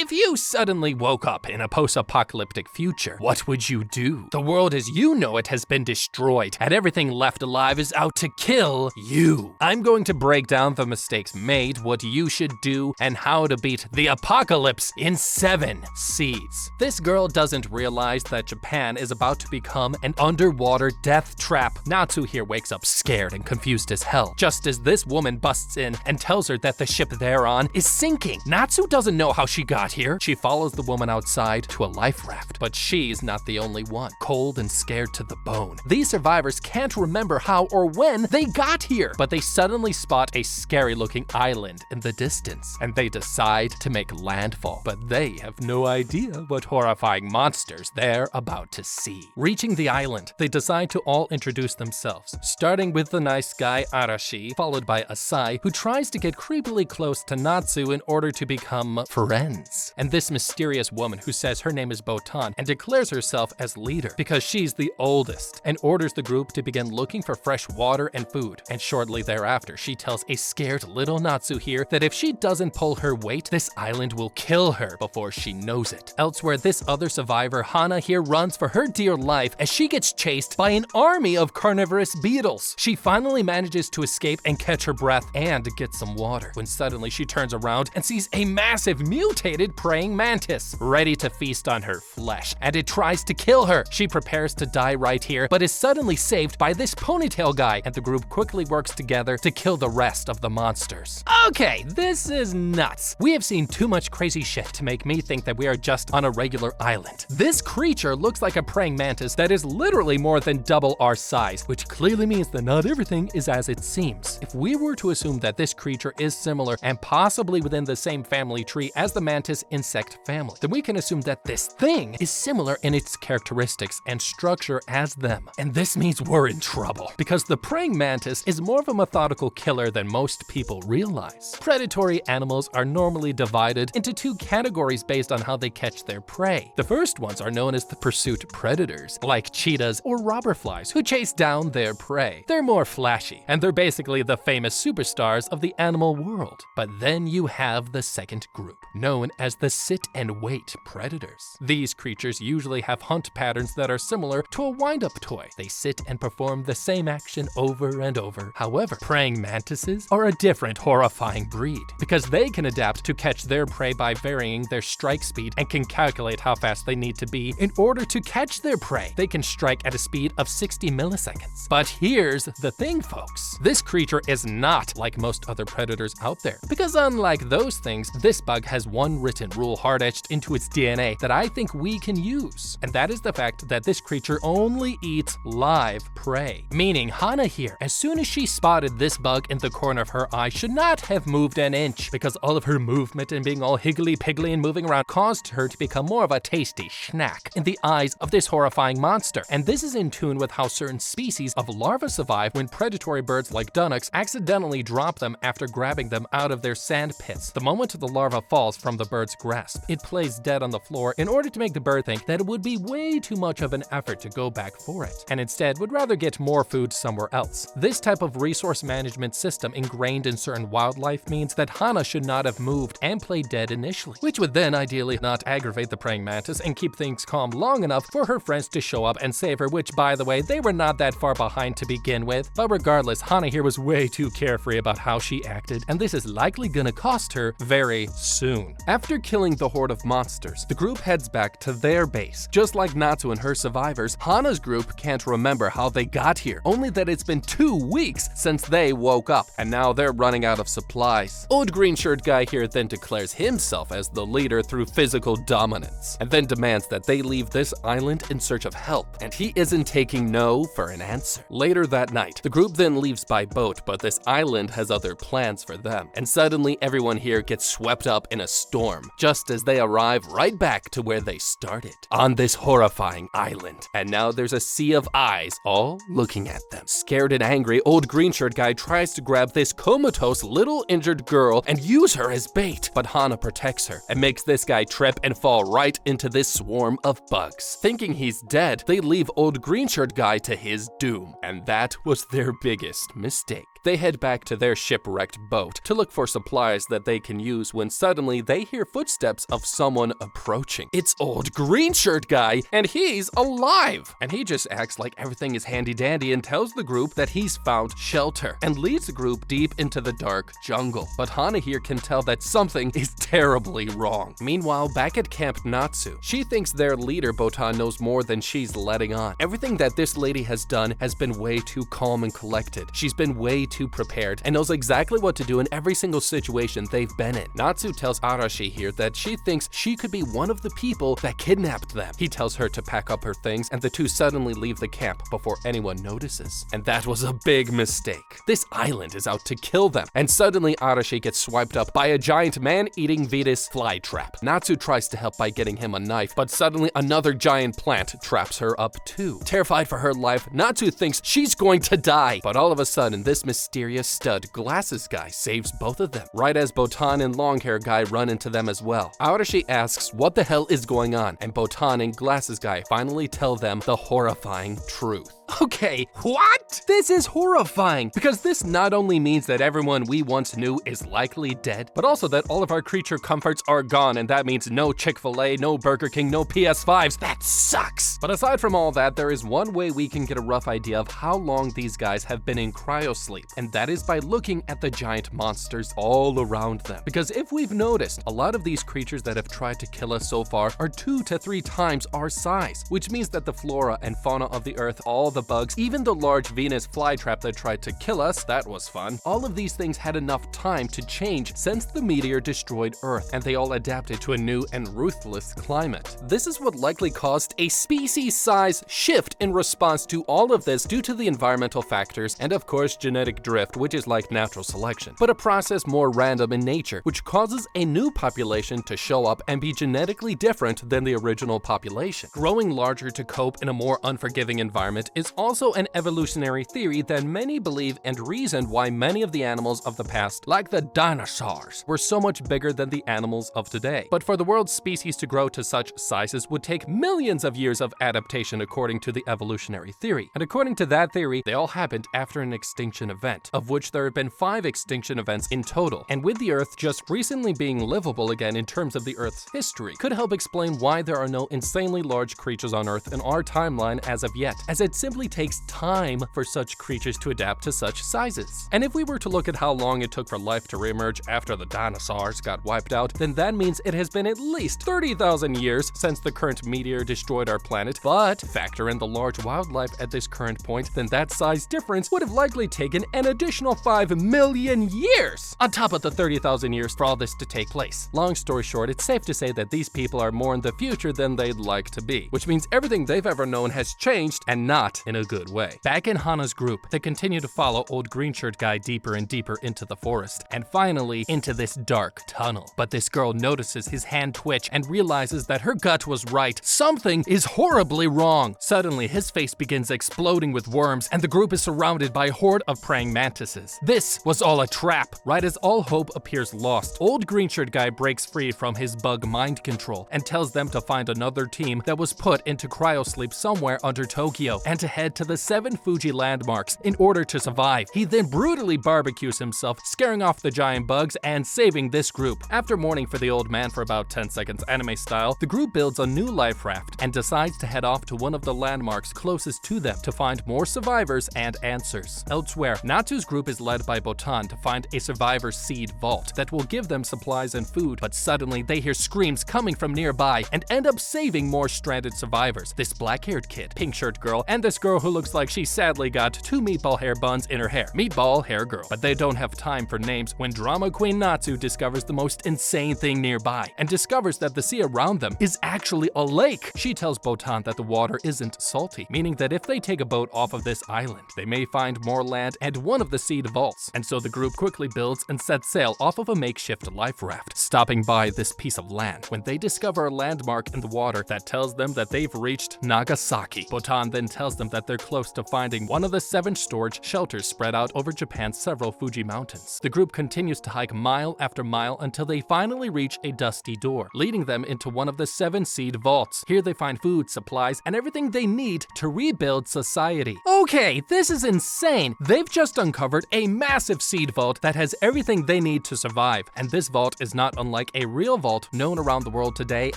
If you suddenly woke up in a post-apocalyptic future, what would you do? The world as you know it has been destroyed, and everything left alive is out to kill you. I'm going to break down the mistakes made, what you should do, and how to beat the apocalypse in 7 Seeds. This girl doesn't realize that Japan is about to become an underwater death trap. Natsu here wakes up scared and confused as hell, just as this woman busts in and tells her that the ship they're on is sinking. Natsu doesn't know how she got here. She follows the woman outside to a life raft, but she's not the only one, cold and scared to the bone. These survivors can't remember how or when they got here, but they suddenly spot a scary-looking island in the distance, and they decide to make landfall, but they have no idea what horrifying monsters they're about to see. Reaching the island, they decide to all introduce themselves, starting with the nice guy Arashi, followed by Asai, who tries to get creepily close to Natsu in order to become friends, and this mysterious woman who says her name is Botan and declares herself as leader because she's the oldest, and orders the group to begin looking for fresh water and food. And shortly thereafter, she tells a scared little Natsu here that if she doesn't pull her weight, this island will kill her before she knows it. Elsewhere, this other survivor, Hana, here runs for her dear life as she gets chased by an army of carnivorous beetles. She finally manages to escape and catch her breath and get some water, when suddenly she turns around and sees a massive mutated praying mantis ready to feast on her flesh, and it tries to kill her. She prepares to die right here, but is suddenly saved by this ponytail guy, and the group quickly works together to kill the rest of the monsters. Okay, this is nuts. We have seen too much crazy shit to make me think that we are just on a regular island. This creature looks like a praying mantis that is literally more than double our size, which clearly means that not everything is as it seems. If we were to assume that this creature is similar and possibly within the same family tree as the mantis insect family, then we can assume that this thing is similar in its characteristics and structure as them. And this means we're in trouble, because the praying mantis is more of a methodical killer than most people realize. Predatory animals are normally divided into two categories based on how they catch their prey. The first ones are known as the pursuit predators, like cheetahs or robberflies, who chase down their prey. They're more flashy, and they're basically the famous superstars of the animal world. But then you have the second group, known as the sit-and-wait predators. These creatures usually have hunt patterns that are similar to a wind-up toy. They sit and perform the same action over and over. However, praying mantises are a different horrifying breed, because they can adapt to catch their prey by varying their strike speed and can calculate how fast they need to be in order to catch their prey. They can strike at a speed of 60 milliseconds. But here's the thing, folks. This creature is not like most other predators out there, because unlike those things, this bug has one written rule hard-etched into its DNA that I think we can use, and that is the fact that this creature only eats live prey. Meaning Hana here, as soon as she spotted this bug in the corner of her eye, should not have moved an inch, because all of her movement and being all higgly-piggly and moving around caused her to become more of a tasty snack in the eyes of this horrifying monster. And this is in tune with how certain species of larvae survive when predatory birds like dunnocks accidentally drop them after grabbing them out of their sand pits. The moment the larva falls from the bird's grasp, it plays dead on the floor in order to make the bird think that it would be way too much of an effort to go back for it, and instead would rather get more food somewhere else. This type of resource management system ingrained in certain wildlife means that Hana should not have moved and played dead initially, which would then ideally not aggravate the praying mantis and keep things calm long enough for her friends to show up and save her, which, by the way, they were not that far behind to begin with. But regardless, Hana here was way too carefree about how she acted, and this is likely gonna cost her very soon. After killing the horde of monsters, the group heads back to their base. Just like Natsu and her survivors, Hana's group can't remember how they got here, only that it's been 2 weeks since they woke up, and now they're running out of supplies. Old green shirt guy here then declares himself as the leader through physical dominance, and then demands that they leave this island in search of help, and he isn't taking no for an answer. Later that night, the group then leaves by boat, but this island has other plans for them, and suddenly everyone here gets swept up in a storm, just as they arrive right back to where they started, on this horrifying island. And now there's a sea of eyes all looking at them. Scared and angry, old green shirt guy tries to grab this comatose little injured girl and use her as bait, but Hana protects her and makes this guy trip and fall right into this swarm of bugs. Thinking he's dead, they leave old green shirt guy to his doom, and that was their biggest mistake. They head back to their shipwrecked boat to look for supplies that they can use when suddenly they hear footsteps of someone approaching. It's old green shirt guy, and he's alive! And he just acts like everything is handy dandy and tells the group that he's found shelter and leads the group deep into the dark jungle. But Hana here can tell that something is terribly wrong. Meanwhile, back at Camp Natsu, she thinks their leader Botan knows more than she's letting on. Everything that this lady has done has been way too calm and collected. She's been way too prepared and knows exactly what to do in every single situation they've been in. Natsu tells Arashi here that she thinks she could be one of the people that kidnapped them. He tells her to pack up her things, and the two suddenly leave the camp before anyone notices. And that was a big mistake. This island is out to kill them, and suddenly Arashi gets swiped up by a giant man-eating Vetus flytrap. Natsu tries to help by getting him a knife, but suddenly another giant plant traps her up too. Terrified for her life, Natsu thinks she's going to die, but all of a sudden this mysterious stud glasses guy saves both of them, right as Botan and long hair guy run into them as well. Arashi asks what the hell is going on, and Botan and glasses guy finally tell them the horrifying truth. Okay, what? This is horrifying, because this not only means that everyone we once knew is likely dead, but also that all of our creature comforts are gone, and that means no Chick-fil-A, no Burger King, no PS5s. That sucks! But aside from all that, there is one way we can get a rough idea of how long these guys have been in cryosleep, and that is by looking at the giant monsters all around them. Because if we've noticed, a lot of these creatures that have tried to kill us so far are 2 to 3 times our size, which means that the flora and fauna of the earth, all the bugs, even the large Venus flytrap that tried to kill us, that was fun. All of these things had enough time to change since the meteor destroyed Earth, and they all adapted to a new and ruthless climate. This is what likely caused a species size shift in response to all of this due to the environmental factors and of course genetic drift, which is like natural selection, but a process more random in nature, which causes a new population to show up and be genetically different than the original population. Growing larger to cope in a more unforgiving environment is also an evolutionary theory that many believe and reason why many of the animals of the past, like the dinosaurs, were so much bigger than the animals of today. But for the world's species to grow to such sizes would take millions of years of adaptation according to the evolutionary theory. And according to that theory, they all happened after an extinction event, of which there have been 5 extinction events in total. And with the Earth just recently being livable again in terms of the Earth's history, could help explain why there are no insanely large creatures on Earth in our timeline as of yet, as it simply takes time for such creatures to adapt to such sizes. And if we were to look at how long it took for life to reemerge after the dinosaurs got wiped out, then that means it has been at least 30,000 years since the current meteor destroyed our planet. But factor in the large wildlife at this current point, then that size difference would have likely taken an additional 5 million years on top of the 30,000 years for all this to take place. Long story short, it's safe to say that these people are more in the future than they'd like to be, which means everything they've ever known has changed, and not in a good way. Back in Hana's group, they continue to follow old green shirt guy deeper and deeper into the forest, and finally into this dark tunnel. But this girl notices his hand twitch and realizes that her gut was right. Something is horribly wrong. Suddenly, his face begins exploding with worms, and the group is surrounded by a horde of praying mantises. This was all a trap. Right as all hope appears lost, old green shirt guy breaks free from his bug mind control and tells them to find another team that was put into cryosleep somewhere under Tokyo, and to head to the 7 Fuji landmarks in order to survive. He then brutally barbecues himself, scaring off the giant bugs and saving this group. After mourning for the old man for about 10 seconds anime style, the group builds a new life raft and decides to head off to one of the landmarks closest to them to find more survivors and answers. Elsewhere, Natsu's group is led by Botan to find a survivor seed vault that will give them supplies and food, but suddenly they hear screams coming from nearby and end up saving more stranded survivors. This black-haired kid, pink shirt girl, and this girl who looks like she sadly got 2 meatball hair buns in her hair. Meatball hair girl. But they don't have time for names when drama queen Natsu discovers the most insane thing nearby and discovers that the sea around them is actually a lake. She tells Botan that the water isn't salty, meaning that if they take a boat off of this island, they may find more land and one of the seed vaults. And so the group quickly builds and sets sail off of a makeshift life raft, stopping by this piece of land when they discover a landmark in the water that tells them that they've reached Nagasaki. Botan then tells them that they're close to finding one of the 7 storage shelters spread out over Japan's several Fuji mountains. The group continues to hike mile after mile until they finally reach a dusty door, leading them into one of the 7-seed vaults. Here they find food, supplies, and everything they need to rebuild society. Okay, this is insane! They've just uncovered a massive seed vault that has everything they need to survive, and this vault is not unlike a real vault known around the world today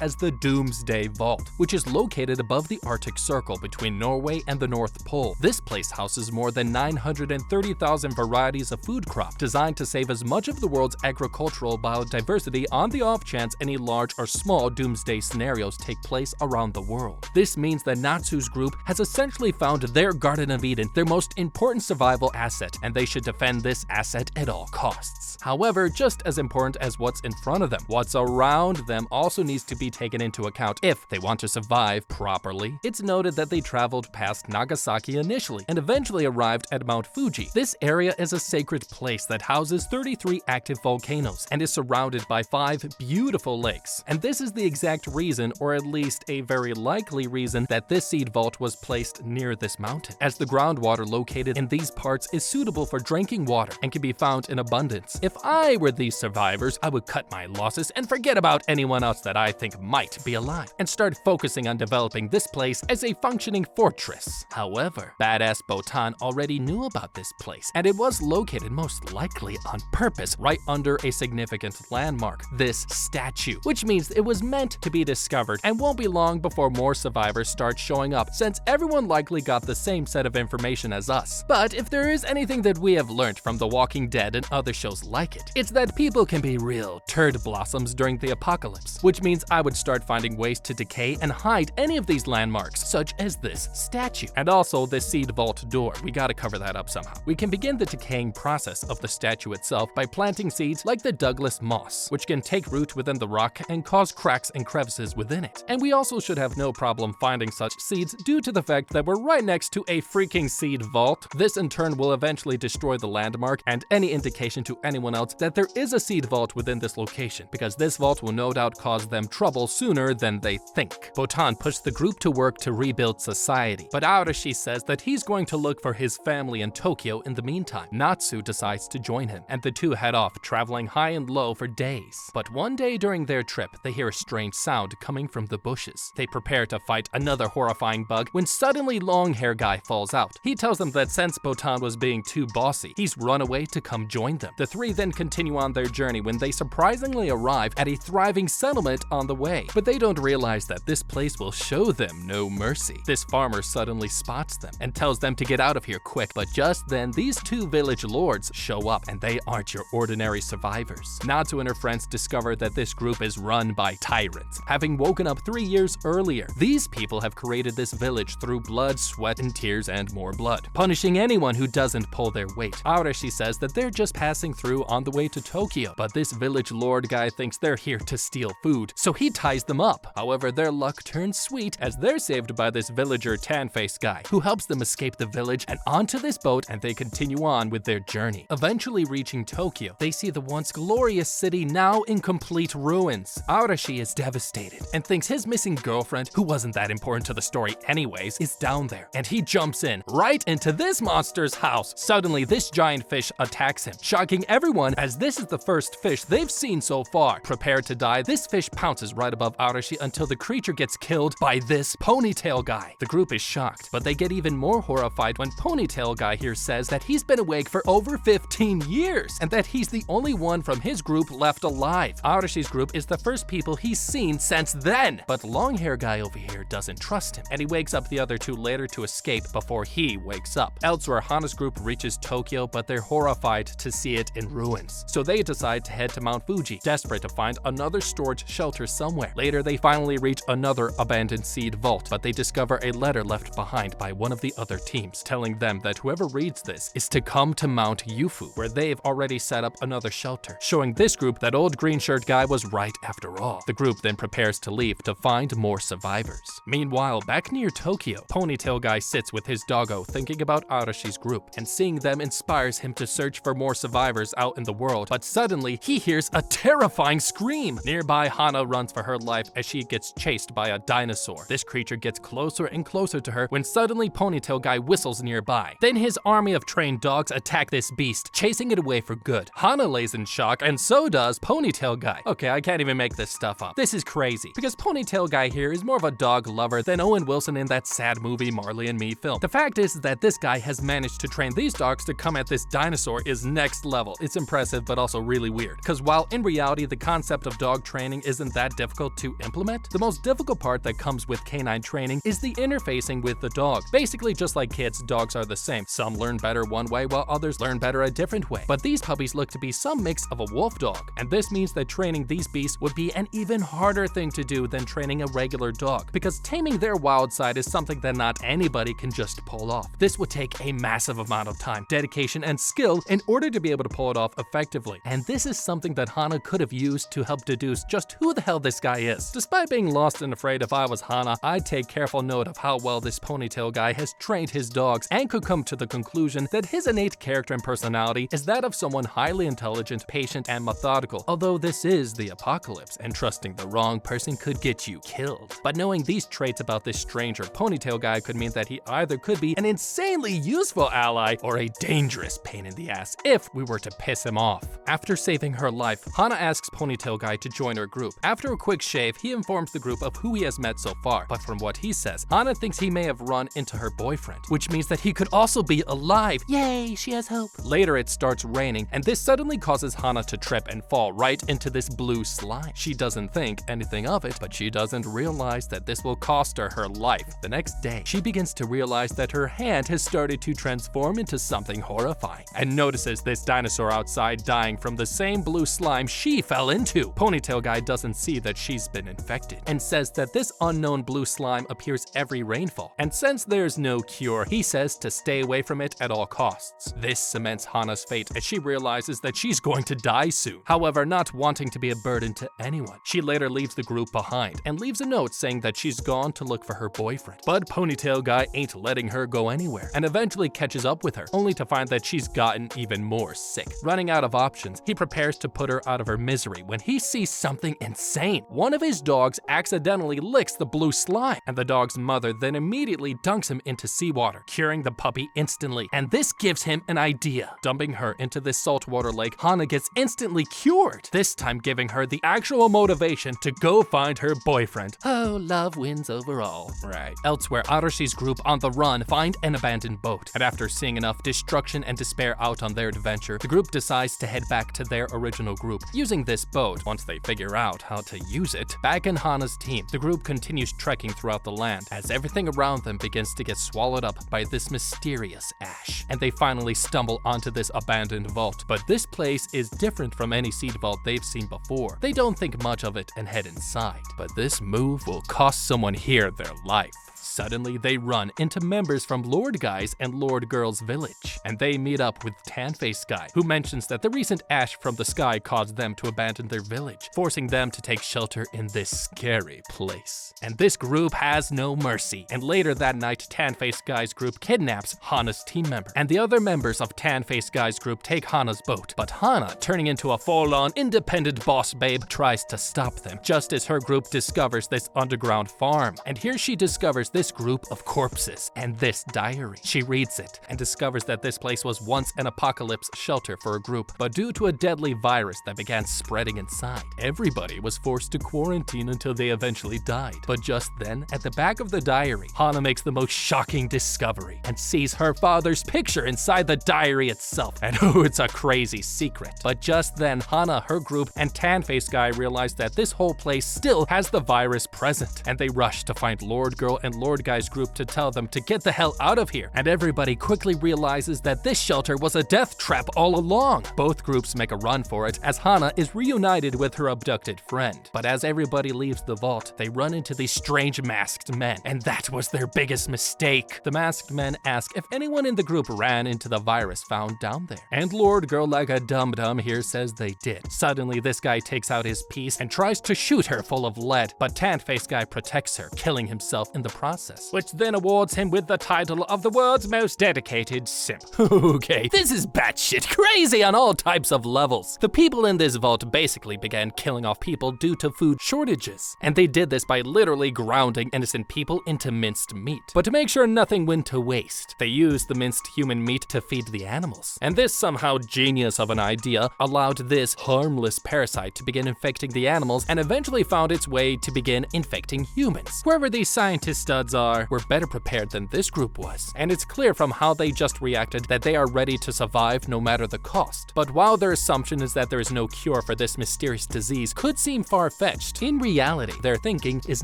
as the Doomsday Vault, which is located above the Arctic Circle between Norway and the North Pole. This place houses more than 930,000 varieties of food crop, designed to save as much of the world's agricultural biodiversity on the off chance any large or small doomsday scenarios take place around the world. This means that Natsu's group has essentially found their Garden of Eden, their most important survival asset, and they should defend this asset at all costs. However, just as important as what's in front of them, what's around them also needs to be taken into account if they want to survive properly. It's noted that they traveled past Nagasaki initially and eventually arrived at Mount Fuji. This area is a sacred place that houses 33 active volcanoes and is surrounded by 5 beautiful lakes. And this is the exact reason, or at least a very likely reason, that this seed vault was placed near this mountain, as the groundwater located in these parts is suitable for drinking water and can be found in abundance. If I were these survivors, I would cut my losses and forget about anyone else that I think might be alive, and start focusing on developing this place as a functioning fortress. However, badass Botan already knew about this place, and it was located most likely on purpose right under a significant landmark, this statue, which means it was meant to be discovered and won't be long before more survivors start showing up, since everyone likely got the same set of information as us. But if there is anything that we have learned from The Walking Dead and other shows like it, it's that people can be real turd blossoms during the apocalypse, which means I would start finding ways to decay and hide any of these landmarks, such as this statue. And also this seed vault door, we gotta cover that up somehow. We can begin the decaying process of the statue itself by planting seeds like the Douglas moss, which can take root within the rock and cause cracks and crevices within it. And we also should have no problem finding such seeds due to the fact that we're right next to a freaking seed vault. This in turn will eventually destroy the landmark and any indication to anyone else that there is a seed vault within this location, because this vault will no doubt cause them trouble sooner than they think. Botan pushed the group to work to rebuild society, but Arashi says that he's going to look for his family in Tokyo in the meantime. Natsu decides to join him, and the two head off, traveling high and low for days. But one day during their trip, they hear a strange sound coming from the bushes. They prepare to fight another horrifying bug when suddenly long hair guy falls out. He tells them that since Botan was being too bossy, he's run away to come join them. The three then continue on their journey when they surprisingly arrive at a thriving settlement on the way. But they don't realize that this place will show them no mercy. This farmer suddenly spots them and tells them to get out of here quick, but just then these 2 village lords show up, and they aren't your ordinary survivors. Natsu and her friends discover that this group is run by tyrants, having woken up 3 years earlier. These people have created this village through blood, sweat, and tears, and more blood, punishing anyone who doesn't pull their weight. Arashi says that they're just passing through on the way to Tokyo, but this village lord guy thinks they're here to steal food, so he ties them up. However, their luck turns sweet as they're saved by this villager tan-faced guy, who helps them escape the village and onto this boat, and they continue on with their journey. Eventually reaching Tokyo, they see the once glorious city now in complete ruins. Arashi is devastated and thinks his missing girlfriend, who wasn't that important to the story anyways, is down there, and he jumps in right into this monster's house. Suddenly, this giant fish attacks him, shocking everyone as this is the first fish they've seen so far. Prepared to die, this fish pounces right above Arashi until the creature gets killed by this ponytail guy. The group is shocked, but they get even more horrified when ponytail guy here says that he's been awake for over 15 years and that he's the only one from his group left alive. Arashi's group is the first people he's seen since then, but long hair guy over here doesn't trust him, and he wakes up the other 2 later to escape before he wakes up. Elsewhere, Hana's group reaches Tokyo, but they're horrified to see it in ruins, so they decide to head to Mount Fuji, desperate to find another storage shelter somewhere. Later, they finally reach another abandoned seed vault, but they discover a letter left behind by one of the other teams, telling them that whoever reads this is to come to Mount Yufu, where they've already set up another shelter, showing this group that old green shirt guy was right after all. The group then prepares to leave to find more survivors. Meanwhile, back near Tokyo, ponytail guy sits with his doggo thinking about Arashi's group, and seeing them inspires him to search for more survivors out in the world, but suddenly he hears a terrifying scream. Nearby, Hana runs for her life as she gets chased by a dinosaur. This creature gets closer and closer to her when when suddenly Ponytail Guy whistles nearby. Then his army of trained dogs attack this beast, chasing it away for good. Hana lays in shock, and so does Ponytail Guy. Okay, I can't even make this stuff up. This is crazy, because Ponytail Guy here is more of a dog lover than Owen Wilson in that sad movie Marley and Me film. The fact is that this guy has managed to train these dogs to come at this dinosaur is next level. It's impressive, but also really weird, because while in reality the concept of dog training isn't that difficult to implement, the most difficult part that comes with canine training is the interfacing with the dog. Basically, just like kids, dogs are the same. Some learn better one way while others learn better a different way. But these puppies look to be some mix of a wolf dog, and this means that training these beasts would be an even harder thing to do than training a regular dog, because taming their wild side is something that not anybody can just pull off. This would take a massive amount of time, dedication, and skill in order to be able to pull it off effectively. And this is something that Hana could have used to help deduce just who the hell this guy is. Despite being lost and afraid, if I was Hana, I'd take careful note of how well this Ponytail Guy has trained his dogs, and could come to the conclusion that his innate character and personality is that of someone highly intelligent, patient, and methodical. Although this is the apocalypse, and trusting the wrong person could get you killed. But knowing these traits about this stranger Ponytail Guy could mean that he either could be an insanely useful ally or a dangerous pain in the ass if we were to piss him off. After saving her life, Hana asks Ponytail Guy to join her group. After a quick shave, he informs the group of who he has met so far, but from what he says, Hana thinks he may have run into her boyfriend, which means that he could also be alive. Yay, she has hope. Later it starts raining, and this suddenly causes Hana to trip and fall right into this blue slime. She doesn't think anything of it, but she doesn't realize that this will cost her her life. The next day, she begins to realize that her hand has started to transform into something horrifying, and notices this dinosaur outside dying from the same blue slime she fell into. Ponytail Guy doesn't see that she's been infected, and says that this unknown blue slime appears every rainfall, and since there's no cure, he says to stay away from it at all costs. This cements Hana's fate as she realizes that she's going to die soon. However, not wanting to be a burden to anyone, she later leaves the group behind and leaves a note saying that she's gone to look for her boyfriend. But Ponytail Guy ain't letting her go anywhere, and eventually catches up with her, only to find that she's gotten even more sick. Running out of options, he prepares to put her out of her misery when he sees something insane. One of his dogs accidentally licks the blue slime, and the dog's mother then immediately dunks him into seawater, curing the puppy instantly. And this gives him an idea. Dumping her into this saltwater lake, Hana gets instantly cured, this time giving her the actual motivation to go find her boyfriend. Oh, love wins overall. Right. Elsewhere, Arashi's group on the run find an abandoned boat, and after seeing enough destruction and despair out on their adventure, the group decides to head back to their original group, using this boat. Once they figure out how to use it, back in Hana's team, the group continues trekking throughout the land as everything around them begins to get swallowed up by this mysterious ash, and they finally stumble onto this abandoned vault. But this place is different from any seed vault they've seen before. They don't think much of it and head inside, but this move will cost someone here their life. Suddenly, they run into members from Lord Guy's and Lord Girl's village, and they meet up with Tan-Faced Guy, who mentions that the recent ash from the sky caused them to abandon their village, forcing them to take shelter in this scary place. And this group has no mercy, and later that night, Tan-Faced Guy's group kidnaps Hana's team member, and the other members of Tan-Faced Guy's group take Hana's boat. But Hana, turning into a full-on independent boss babe, tries to stop them, just as her group discovers this underground farm. And here she discovers this group of corpses and this diary. She reads it and discovers that this place was once an apocalypse shelter for a group, but due to a deadly virus that began spreading inside, everybody was forced to quarantine until they eventually died. But just then, at the back of the diary, Hana makes the most shocking discovery and sees her father's picture inside the diary itself. And oh, it's a crazy secret. But just then, Hana, her group, and Tan-Faced Guy realize that this whole place still has the virus present, and they rush to find Lord Girl and Lord Guy's group to tell them to get the hell out of here. And everybody quickly realizes that this shelter was a death trap all along. Both groups make a run for it as Hana is reunited with her abducted friend. But as everybody leaves the vault, they run into these strange masked men, and that was their biggest mistake. The masked men ask if anyone in the group ran into the virus found down there, and Lord Girl, like a dum-dum here, says they did. Suddenly, this guy takes out his piece and tries to shoot her full of lead, but Tan-Faced Guy protects her, killing himself in the process, which then awards him with the title of the world's most dedicated simp. Okay, this is batshit crazy on all types of levels. The people in this vault basically began killing off people due to food shortages, and they did this by literally grounding innocent people into minced meat. meat. But to make sure nothing went to waste, they used the minced human meat to feed the animals. And this somehow genius of an idea allowed this harmless parasite to begin infecting the animals and eventually found its way to begin infecting humans. Whoever these scientist studs are were better prepared than this group was, and it's clear from how they just reacted that they are ready to survive no matter the cost. But while their assumption is that there is no cure for this mysterious disease could seem far-fetched, in reality, their thinking is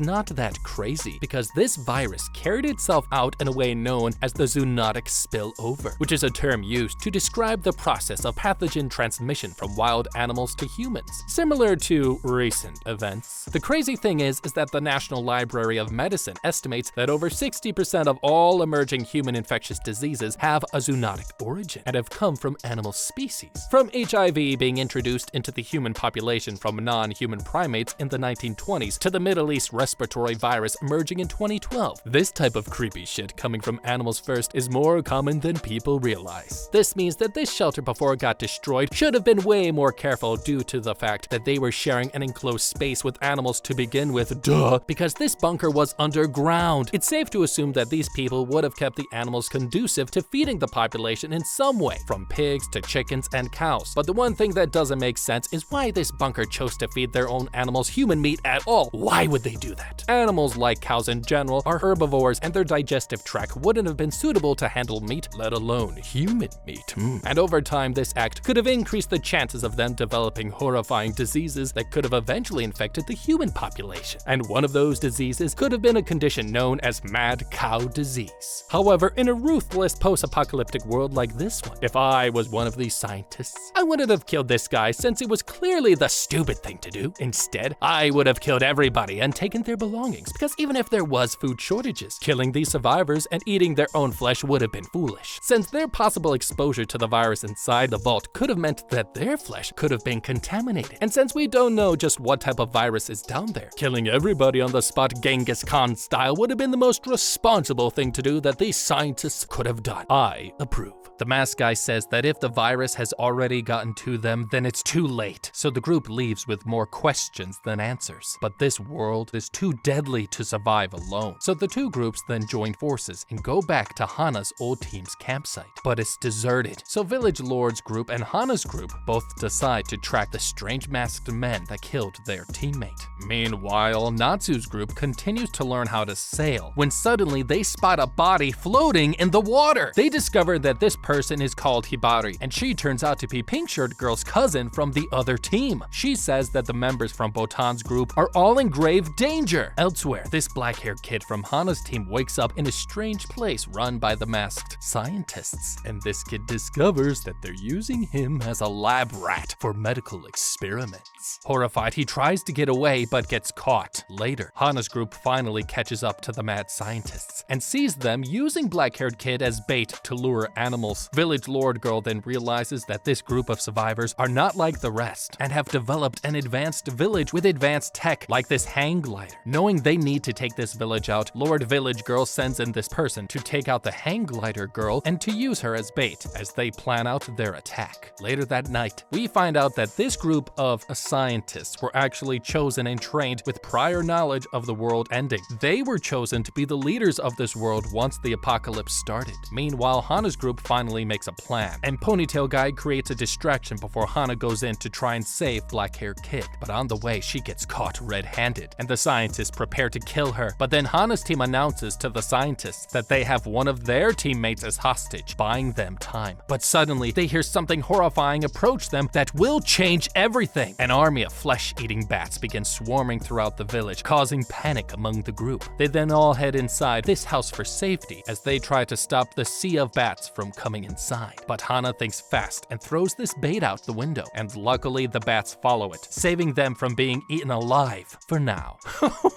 not that crazy, because this virus carried itself out in a way known as the zoonotic spillover, which is a term used to describe the process of pathogen transmission from wild animals to humans, similar to recent events. The crazy thing is that the National Library of Medicine estimates that over 60% of all emerging human infectious diseases have a zoonotic origin and have come from animal species. From HIV being introduced into the human population from non-human primates in the 1920s to the Middle East respiratory virus emerging in 2012. This type of creepy shit coming from animals first is more common than people realize. This means that this shelter before it got destroyed should have been way more careful due to the fact that they were sharing an enclosed space with animals to begin with, because this bunker was underground. It's safe to assume that these people would have kept the animals conducive to feeding the population in some way, from pigs to chickens and cows. But the one thing that doesn't make sense is why this bunker chose to feed their own animals human meat at all. Why would they do that? Animals, like cows in general, are herbivores, and their digestive tract wouldn't have been suitable to handle meat, let alone human meat. And over time, this act could have increased the chances of them developing horrifying diseases that could have eventually infected the human population. And one of those diseases could have been a condition known as mad cow disease. However, in a ruthless post-apocalyptic world like this one, if I was one of these scientists, I wouldn't have killed this guy since it was clearly the stupid thing to do. Instead, I would have killed everybody and taken their belongings, because even if there was food shortages, killing these survivors and eating their own flesh would have been foolish, since their possible exposure to the virus inside the vault could have meant that their flesh could have been contaminated. And since we don't know just what type of virus is down there, killing everybody on the spot Genghis Khan style would have been the most responsible thing to do that these scientists could have done. I approve. The masked guy says that if the virus has already gotten to them, then it's too late. So the group leaves with more questions than answers. But this world is too deadly to survive alone. So the two groups then join forces and go back to Hana's old team's campsite. But it's deserted. So Village Lord's group and Hana's group both decide to track the strange masked men that killed their teammate. Meanwhile, Natsu's group continues to learn how to sail when suddenly they spot a body floating in the water. They discover that this person is called Hibari, and she turns out to be Pink-Shirt Girl's cousin from the other team. She says that the members from Botan's group are all in grave danger. Elsewhere, this black-haired kid from Hana's team wakes up in a strange place run by the masked scientists, and this kid discovers that they're using him as a lab rat for medical experiments. Horrified, he tries to get away but gets caught. Later, Hana's group finally catches up to the mad scientists and sees them using black-haired kid as bait to lure animals. Village Lord Girl then realizes that this group of survivors are not like the rest and have developed an advanced village with advanced tech like this hang glider. Knowing they need to take this village out, Lord Village Girl sends in this person to take out the hang glider girl and to use her as bait as they plan out their attack. Later that night, we find out that this group of scientists were actually chosen and trained with prior knowledge of the world ending. They were chosen to be the leaders of this world once the apocalypse started. Meanwhile, Hana's group finally makes a plan, and Ponytail Guy creates a distraction before Hana goes in to try and save Black-Haired Kid. But on the way, she gets caught red-handed, and the scientists prepare to kill her. But then Hana's team announces to the scientists that they have one of their teammates as hostage, buying them time. But suddenly, they hear something horrifying approach them that will change everything. An army of flesh-eating bats begins swarming throughout the village, causing panic among the group. They then all head inside this house for safety as they try to stop the sea of bats from coming inside. But Hana thinks fast and throws this bait out the window, and luckily the bats follow it, saving them from being eaten alive for now.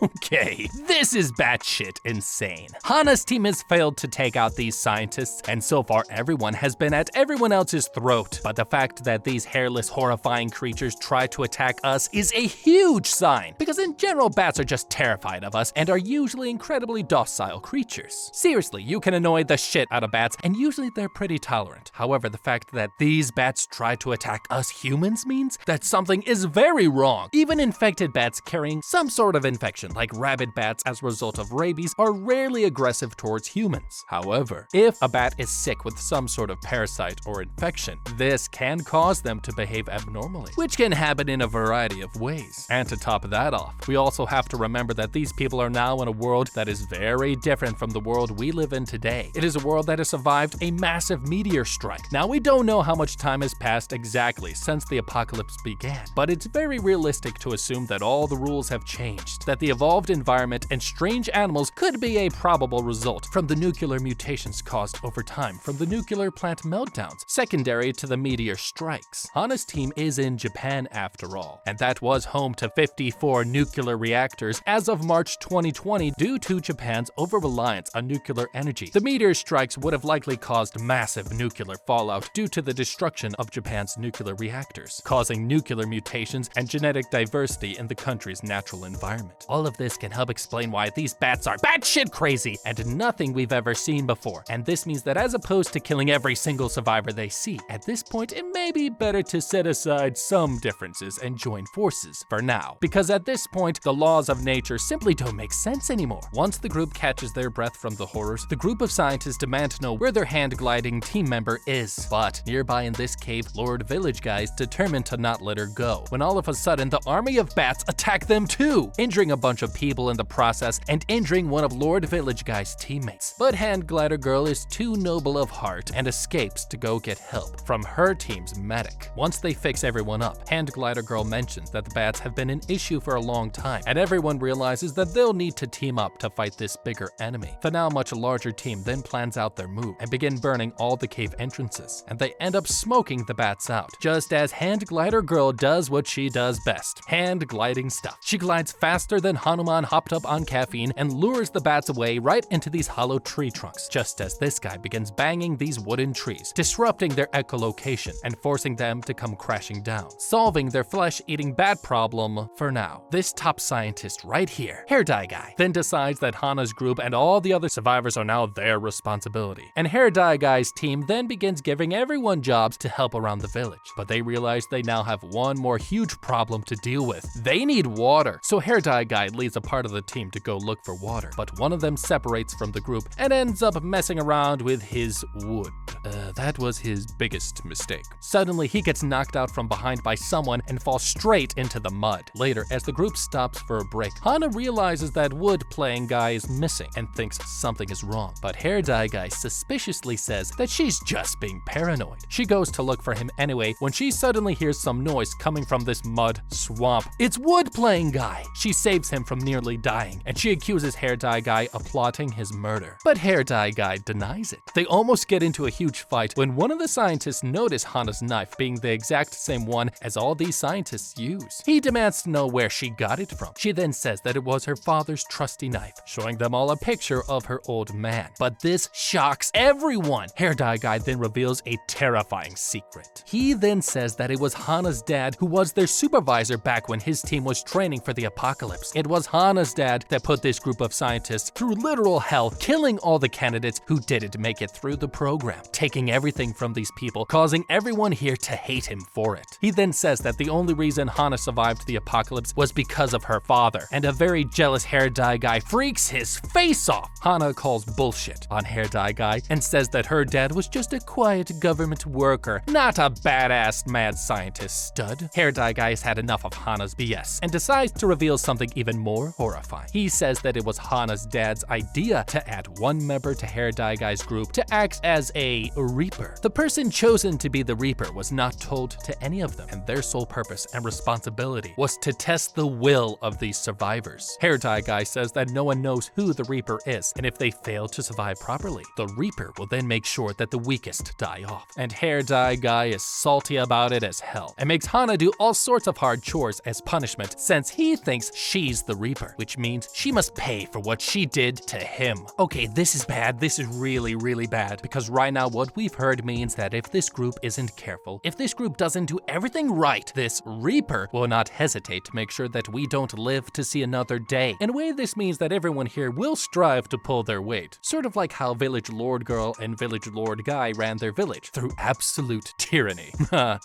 Okay, this is batshit insane. Hana's team has failed to take out these scientists, and so far everyone has been at everyone else's throat. But the fact that these hairless, horrifying creatures try to attack us is a huge sign, because in general bats are just terrified of us and are usually incredibly docile creatures. Seriously, you can annoy the shit out of bats, and usually they're pretty tolerant. However, the fact that these bats try to attack us humans means that something is very wrong. Even infected bats carrying some sort of infection, like rabid bats as a result of rabies, are are rarely aggressive towards humans. However, if a bat is sick with some sort of parasite or infection, this can cause them to behave abnormally, which can happen in a variety of ways. And to top that off, we also have to remember that these people are now in a world that is very different from the world we live in today. It is a world that has survived a massive meteor strike. Now, we don't know how much time has passed exactly since the apocalypse began, but it's very realistic to assume that all the rules have changed, that the evolved environment and strange animals could be a probable result from the nuclear mutations caused over time from the nuclear plant meltdowns, secondary to the meteor strikes. Hana's team is in Japan after all, and that was home to 54 nuclear reactors as of March 2020 due to Japan's over-reliance on nuclear energy. The meteor strikes would have likely caused massive nuclear fallout due to the destruction of Japan's nuclear reactors, causing nuclear mutations and genetic diversity in the country's natural environment. All of this can help explain why these bats are batshit crazy and nothing we've ever seen before. And this means that as opposed to killing every single survivor they see, at this point it may be better to set aside some differences and join forces for now, because at this point the laws of nature simply don't make sense anymore. Once the group catches their breath from the horrors, the group of scientists demand to know where their hand-gliding team member is. But nearby in this cave, Lord Village Guy is determined to not let her go, when all of a sudden the army of bats attack them too, injuring a bunch of people in the process and injuring one of Lord Village Guy's teammates. But Hand Glider Girl is too noble of heart and escapes to go get help from her team's medic. Once they fix everyone up, Hand Glider Girl mentions that the bats have been an issue for a long time, and everyone realizes that they'll need to team up to fight this bigger enemy. The now much larger team then plans out their move and begin burning all the cave entrances, and they end up smoking the bats out, just as Hand Glider Girl does what she does best: hand gliding stuff. She glides faster than Hanuman hopped up on caffeine and lures the bats away right into these hollow tree trunks, just as this guy begins banging these wooden trees, disrupting their echolocation and forcing them to come crashing down, solving their flesh-eating bat problem for now. This top scientist right here, Hair Dye Guy, then decides that Hana's group and all the other survivors are now their responsibility. And Hair Dye Guy's team then begins giving everyone jobs to help around the village, but they realize they now have one more huge problem to deal with. They need water. So Hair Dye Guy leads a part of the team to go look for water, but one of them separates from the group and ends up messing around with his wood. That was his biggest mistake. Suddenly, he gets knocked out from behind by someone and falls straight into the mud. Later, as the group stops for a break, Hana realizes that wood-playing guy is missing and thinks something is wrong, but Hair Dye Guy suspiciously says that she's just being paranoid. She goes to look for him anyway when she suddenly hears some noise coming from this mud swamp. It's wood-playing guy! She saves him from nearly dying, and she accuses Hair Dye Guy of plotting his murder. But Hair Dye Guy denies it. They almost get into a huge fight when one of the scientists notices Hana's knife being the exact same one as all these scientists use. He demands to know where she got it from. She then says that it was her father's trusty knife, showing them all a picture of her old man. But this shocks everyone. Hair Dye Guy then reveals a terrifying secret. He then says that it was Hana's dad who was their supervisor back when his team was training for the apocalypse. It was Hana's dad that put this group of scientists through literal hell, killing all the candidates who didn't make it through the program, taking everything from these people, causing everyone here to hate him for it. He then says that the only reason Hana survived the apocalypse was because of her father, and a very jealous Hair Dye Guy freaks his face off. Hana calls bullshit on Hair Dye Guy and says that her dad was just a quiet government worker, not a badass mad scientist stud. Hair Dye Guy has had enough of Hana's BS and decides to reveal something even more horrifying. He says that it was Hana's dad's idea to add one member to Hair Dye Guy's group to act as a Reaper. The person chosen to be the Reaper was not told to any of them, and their sole purpose and responsibility was to test the will of these survivors. Hair Dye Guy says that no one knows who the Reaper is, and if they fail to survive properly, the Reaper will then make sure that the weakest die off. And Hair Dye Guy is salty about it as hell, and makes Hana do all sorts of hard chores as punishment since he thinks she's the Reaper, which means she must pay for what she did to him. Okay, this is bad. This is really, really bad, because right now what we've heard means that if this group isn't careful, if this group doesn't do everything right, this Reaper will not hesitate to make sure that we don't live to see another day. In a way, this means that everyone here will strive to pull their weight, sort of like how Village Lord Girl and Village Lord Guy ran their village, through absolute tyranny.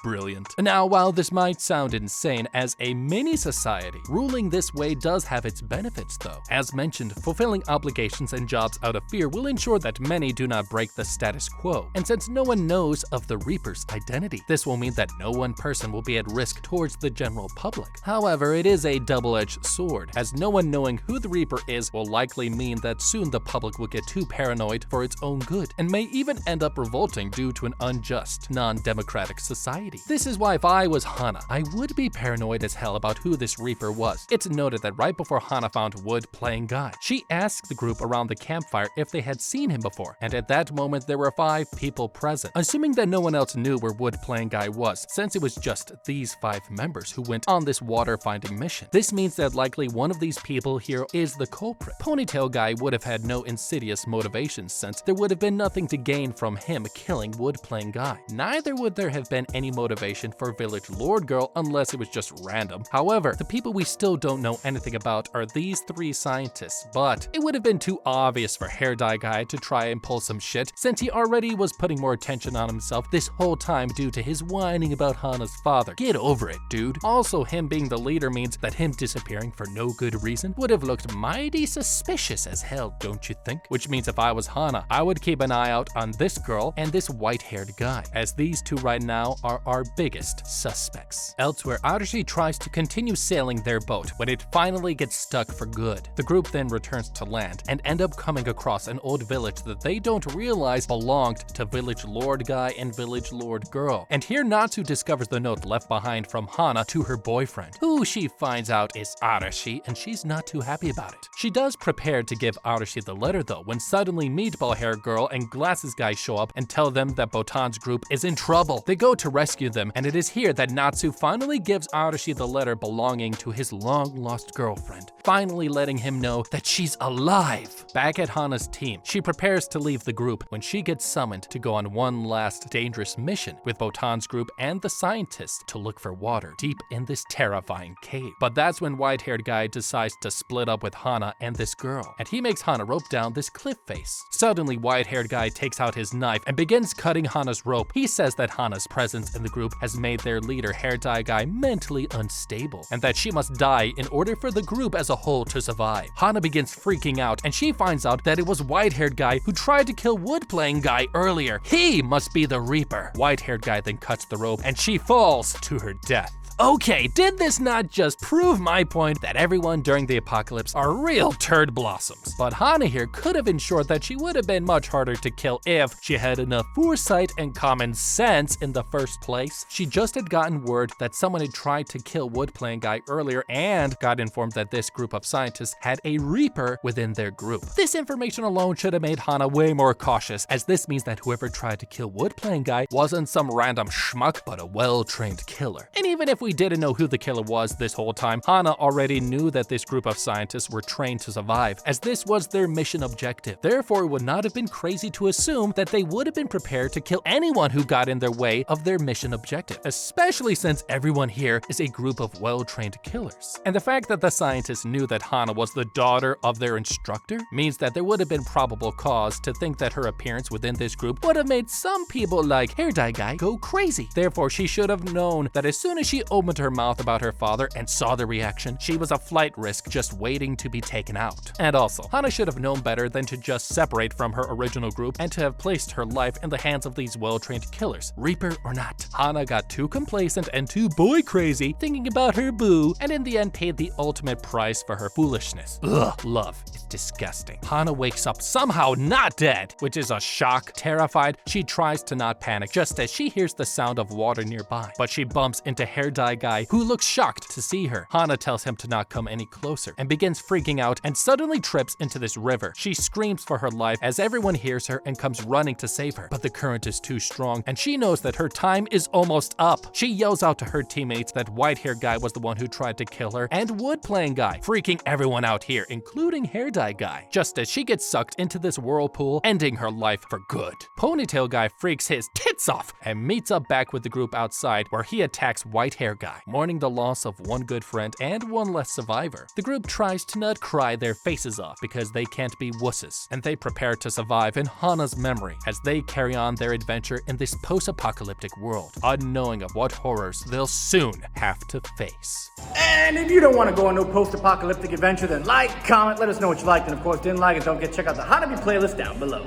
Brilliant. Now, while this might sound insane, as a mini society, ruling this way does have its benefits though. As mentioned, for fulfilling obligations and jobs out of fear will ensure that many do not break the status quo. And since no one knows of the Reaper's identity, this will mean that no one person will be at risk towards the general public. However, it is a double-edged sword, as no one knowing who the Reaper is will likely mean that soon the public will get too paranoid for its own good, and may even end up revolting due to an unjust, non-democratic society. This is why if I was Hana, I would be paranoid as hell about who this Reaper was. It's noted that right before Hana found Wood playing guy, she asked the group around the campfire if they had seen him before, and at that moment there were 5 people present, assuming that no one else knew where Wood playing guy was, since it was just these 5 members who went on this water-finding mission. This means that likely one of these people here is the culprit. Ponytail guy would have had no insidious motivations, since there would have been nothing to gain from him killing Wood playing guy. Neither would there have been any motivation for Village Lord Girl unless it was just random. However, the people we still don't know anything about are these 3 scientists, but it would have been too obvious for Hair Dye Guy to try and pull some shit, since he already was putting more attention on himself this whole time due to his whining about Hana's father. Get over it, dude. Also, him being the leader means that him disappearing for no good reason would have looked mighty suspicious as hell, don't you think? Which means if I was Hana, I would keep an eye out on this girl and this white-haired guy, as these 2 right now are our biggest suspects. Elsewhere, Arashi tries to continue sailing their boat when it finally gets stuck for good. The group then returns to land and end up coming across an old village that they don't realize belonged to Village Lord Guy and Village Lord Girl. And here Natsu discovers the note left behind from Hana to her boyfriend, who she finds out is Arashi, and she's not too happy about it. She does prepare to give Arashi the letter though, when suddenly Meatball Hair Girl and Glasses Guy show up and tell them that Botan's group is in trouble. They go to rescue them, and it is here that Natsu finally gives Arashi the letter belonging to his long-lost girlfriend, finally letting him know that she's alive. Back at Hana's team, she prepares to leave the group when she gets summoned to go on one last dangerous mission with Botan's group and the scientists to look for water deep in this terrifying cave. But that's when white-haired guy decides to split up with Hana and this girl, and he makes Hana rope down this cliff face. Suddenly, white-haired guy takes out his knife and begins cutting Hana's rope. He says that Hana's presence in the group has made their leader, Hair Dye Guy, mentally unstable, and that she must die in order for the group as a whole to survive. Hana begins freaking out, and she finds out that it was white-haired guy who tried to kill Wood-playing guy earlier. He must be the Reaper. White-haired guy then cuts the rope, and she falls to her death. Okay, did this not just prove my point that everyone during the apocalypse are real turd blossoms? But Hana here could have ensured that she would have been much harder to kill if she had enough foresight and common sense in the first place. She just had gotten word that someone had tried to kill Wood-playing guy earlier and got informed that this group of scientists had a Reaper within their group. This information alone should have made Hana way more cautious, as this means that whoever tried to kill Wood-playing guy wasn't some random schmuck, but a well-trained killer. And even if we didn't know who the killer was this whole time, Hana already knew that this group of scientists were trained to survive, as this was their mission objective. Therefore, it would not have been crazy to assume that they would have been prepared to kill anyone who got in their way of their mission objective, especially since everyone here is a group of well-trained killers. And the fact that the scientists knew that Hana was the daughter of their instructor means that there would have been probable cause to think that her appearance within this group would have made some people like Hair Dye Guy go crazy. Therefore, she should have known that as soon as she opened her mouth about her father and saw the reaction, she was a flight risk just waiting to be taken out. And also, Hana should have known better than to just separate from her original group and to have placed her life in the hands of these well-trained killers, Reaper or not. Hana got too complacent and too boy crazy thinking about her boo, and in the end paid the ultimate price for her foolishness. Ugh, love. It's disgusting. Hana wakes up somehow not dead, which is a shock. Terrified, she tries to not panic just as she hears the sound of water nearby, but she bumps into Hair Dye Guy, who looks shocked to see her. Hana tells him to not come any closer and begins freaking out and suddenly trips into this river. She screams for her life as everyone hears her and comes running to save her, but the current is too strong and she knows that her time is almost up. She yells out to her teammates that white-haired guy was the one who tried to kill her and Wood-playing guy, freaking everyone out here, including Hair Dye Guy, just as she gets sucked into this whirlpool, ending her life for good. Ponytail Guy freaks his tits off and meets up back with the group outside, where he attacks white-hair guy, mourning the loss of one good friend and one less survivor. The group tries to not cry their faces off because they can't be wusses, and they prepare to survive in Hana's memory as they carry on their adventure in this post-apocalyptic world, unknowing of what horrors they'll soon have to face. And if you don't want to go on no post-apocalyptic adventure, then like, comment, let us know what you liked, and of course didn't like, and don't forget to check out the How to Be playlist down below.